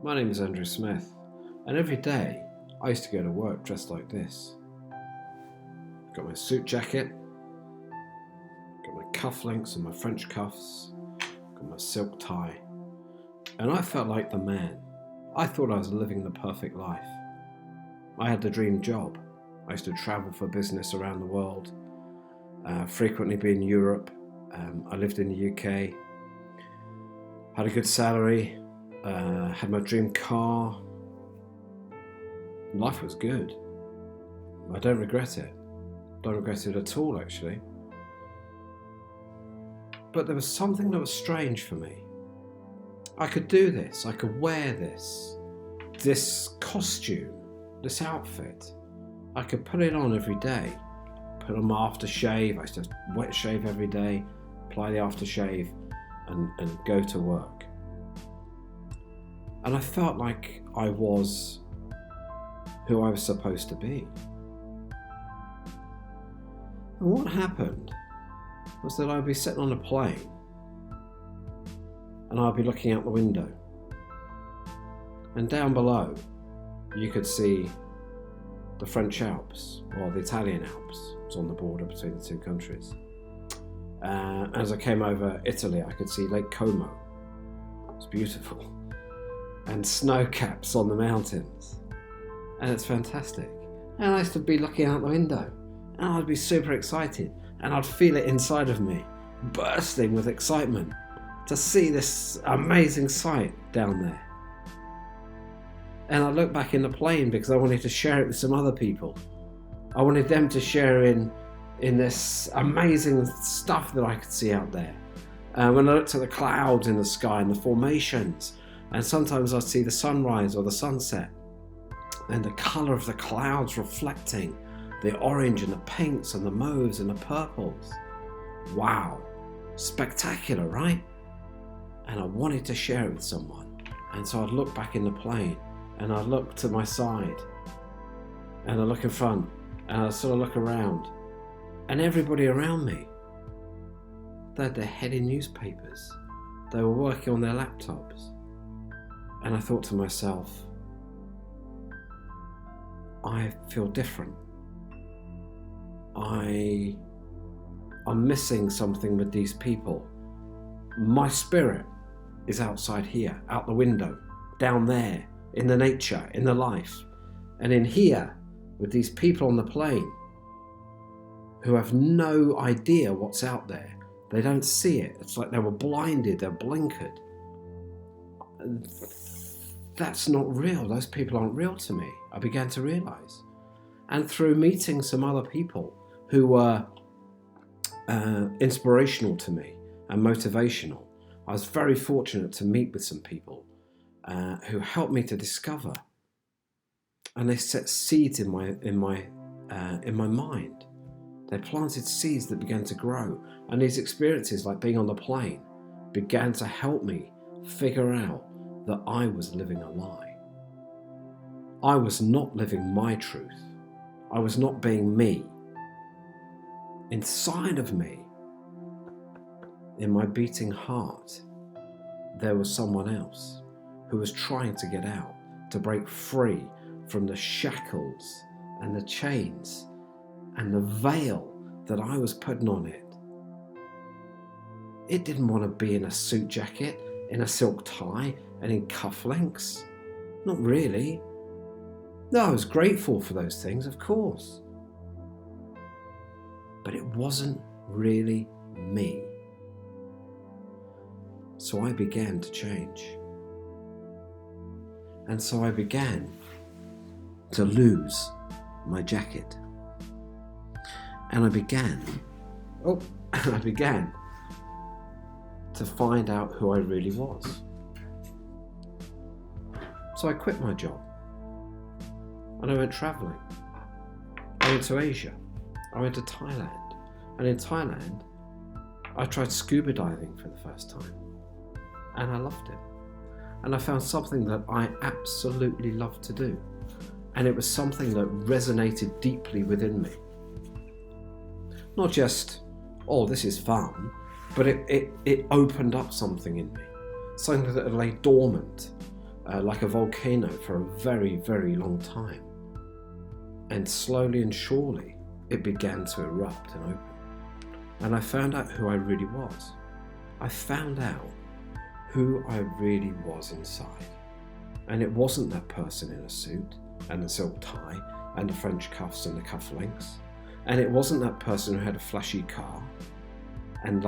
My name is Andrew Smith, and every day I used to go to work dressed like this. Got my suit jacket, got my cufflinks and my French cuffs, got my silk tie, and I felt like the man. I thought I was living the perfect life. I had the dream job. I used to travel for business around the world, frequently be in Europe. I lived in the UK, had a good salary, had my dream car. Life was good. I don't regret it. Don't regret it at all, actually. But there was something that was strange for me. I could do this. I could wear this costume, this outfit. I could put it on every day. Put on my aftershave. I used to wet shave every day, apply the aftershave, and go to work. And I felt like I was who I was supposed to be. And what happened was that I'd be sitting on a plane and I'd be looking out the window. And down below, you could see the French Alps, or the Italian Alps. It was on the border between the two countries. As I came over Italy, I could see Lake Como. It's beautiful. And snow caps on the mountains. And it's fantastic. And I used to be looking out the window, and I'd be super excited, and I'd feel it inside of me, bursting with excitement to see this amazing sight down there. And I looked back in the plane because I wanted to share it with some other people. I wanted them to share in this amazing stuff that I could see out there. When I looked at the clouds in the sky and the formations, and sometimes I'd see the sunrise or the sunset, and the colour of the clouds reflecting the orange and the pinks and the mauves and the purples. Wow, spectacular, right? And I wanted to share it with someone. And so I'd look back in the plane, and I'd look to my side, and I'd look in front, and I'd sort of look around, and everybody around me, they had their head in newspapers. They were working on their laptops. And I thought to myself, I feel different. I'm missing something with these people. My spirit is outside here, out the window, down there, in the nature, in the life. And in here, with these people on the plane who have no idea what's out there. They don't see it. It's like they were blinded, they're blinkered. That's not real. Those people aren't real to me, I began to realise. And through meeting some other people who were inspirational to me and motivational, I was very fortunate to meet with some people who helped me to discover, and they set seeds in my mind. They planted seeds that began to grow, and these experiences, like being on the plane, began to help me figure out that I was living a lie. I was not living my truth. I was not being me. Inside of me, in my beating heart, there was someone else who was trying to get out, to break free from the shackles and the chains and the veil that I was putting on it. It didn't want to be in a suit jacket, in a silk tie, and in cufflinks. Not really. No, I was grateful for those things, of course. But it wasn't really me. So I began to change. And so I began to lose my jacket. And I began to find out who I really was. So I quit my job and I went travelling. I went to Asia. I went to Thailand. And in Thailand, I tried scuba diving for the first time. And I loved it. And I found something that I absolutely loved to do. And it was something that resonated deeply within me. Not just, oh, this is fun, but it opened up something in me. Something that lay dormant, like a volcano for a very, very long time. And slowly and surely, it began to erupt and open. And I found out who I really was. I found out who I really was inside. And it wasn't that person in a suit and a silk tie and the French cuffs and the cufflinks. And it wasn't that person who had a flashy car and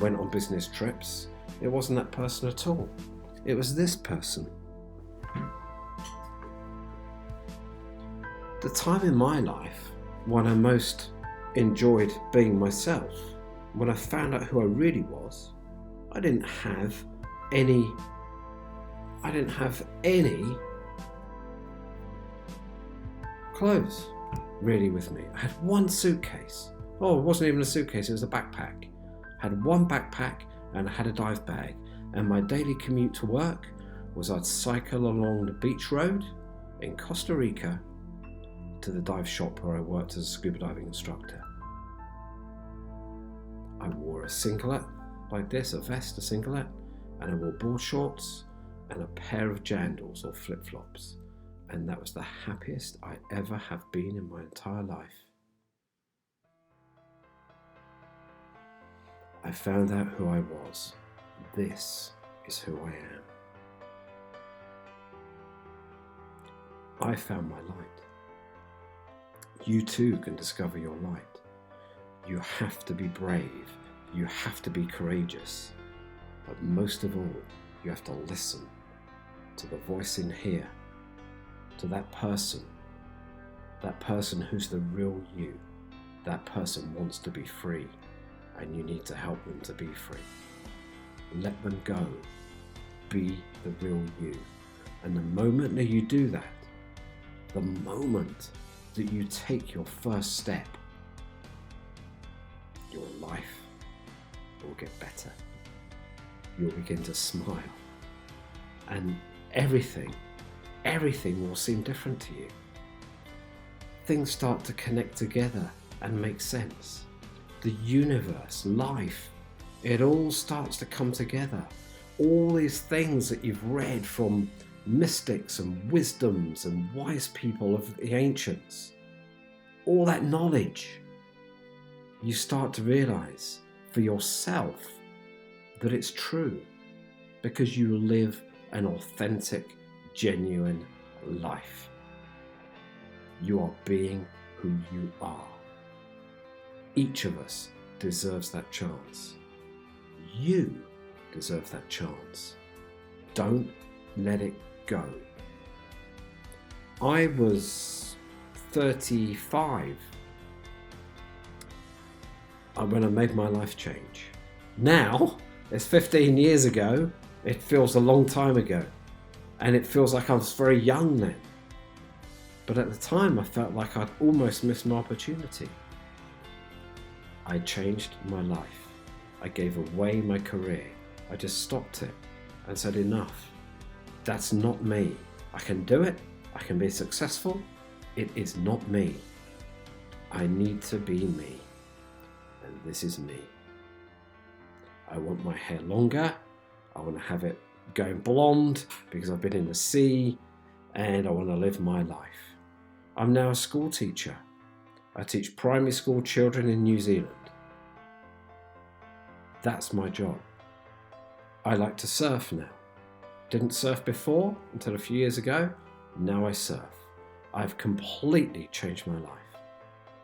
went on business trips. It wasn't that person at all. It was this person. The time in my life when I most enjoyed being myself, when I found out who I really was, I didn't have any clothes really with me. I had one suitcase. Oh, it wasn't even a suitcase, it was a backpack. I had one backpack and I had a dive bag. And my daily commute to work was I'd cycle along the beach road in Costa Rica to the dive shop where I worked as a scuba diving instructor. I wore a singlet like this, a vest, a singlet, and I wore board shorts and a pair of jandals or flip-flops. And that was the happiest I ever have been in my entire life. I found out who I was. This is who I am. I found my light. You too can discover your light. You have to be brave. You have to be courageous. But most of all, you have to listen to the voice in here, to that person who's the real you. That person wants to be free, and you need to help them to be free. Let them go. Be the real you. And the moment that you do that, the moment that you take your first step, your life will get better. You'll begin to smile. And everything will seem different to you. Things start to connect together and make sense. The universe, life, it all starts to come together. All these things that you've read from mystics and wisdoms and wise people of the ancients, all that knowledge, you start to realize for yourself that it's true because you live an authentic, genuine life. You are being who you are. Each of us deserves that chance. You deserve that chance. Don't let it go. I was 35 when I made my life change. Now, it's 15 years ago. It feels a long time ago. And it feels like I was very young then. But at the time, I felt like I'd almost missed my opportunity. I changed my life. I gave away my career. I just stopped it and said, enough. That's not me. I can do it. I can be successful. It is not me. I need to be me. And this is me. I want my hair longer. I want to have it going blonde because I've been in the sea, and I want to live my life. I'm now a school teacher. I teach primary school children in New Zealand. That's my job. I like to surf now. Didn't surf before until a few years ago. Now I surf. I've completely changed my life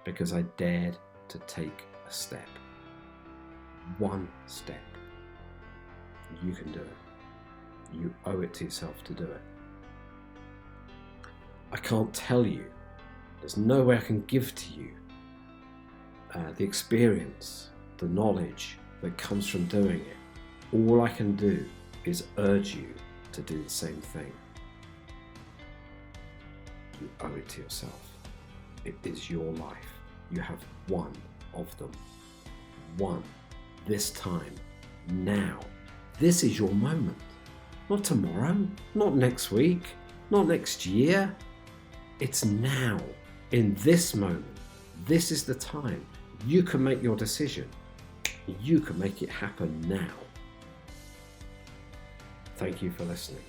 because I dared to take a step. One step. You can do it. You owe it to yourself to do it. I can't tell you. There's no way I can give to you the experience, the knowledge that comes from doing it. All I can do is urge you to do the same thing. You owe it to yourself. It is your life. You have one of them. One. This time. Now. This is your moment. Not tomorrow. Not next week. Not next year. It's now. In this moment. This is the time. You can make your decision. You can make it happen now. Thank you for listening.